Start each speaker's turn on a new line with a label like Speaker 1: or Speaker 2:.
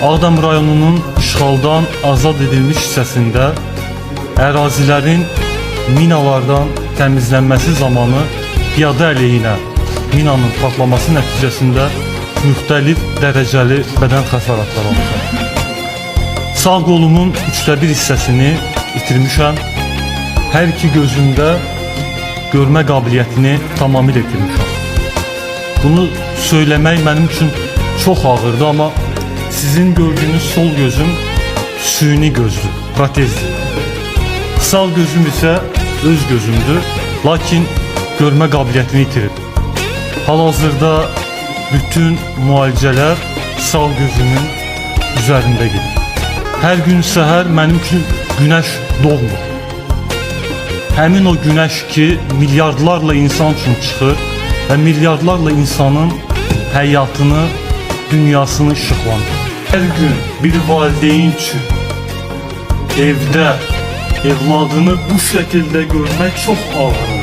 Speaker 1: Ağdam rayonunun işğaldan azad edilmiş hissəsində ərazilərin minalardan təmizlənməsi zamanı piyada əleyhinə minanın partlaması nəticəsində müxtəlif dərəcəli bədən xəsarətləri almışam. Sağ qolumun 1/3 hissəsini itirmişəm. Hər iki gözümdə görmə qabiliyyətini tamamilə itirmişəm. Bunu söyləmək mənim üçün çox ağırdı, amma sizin gördüyünüz sol gözüm süni gözdür, protezdir. Sağ gözüm isə öz gözümdür, lakin görmə qabiliyyətini itirib. Hal-hazırda bütün müalicələr sağ gözümün üzərində gedir. Hər gün səhər mənim üçün günəş doğmur. Həmin o günəş ki, milyardlarla insan üçün çıxır və milyardlarla insanın həyatını, dünyasını işıqlandırır. Hər gün bir valideyn üçün evdə evladını bu şəkildə görmək çox ağır.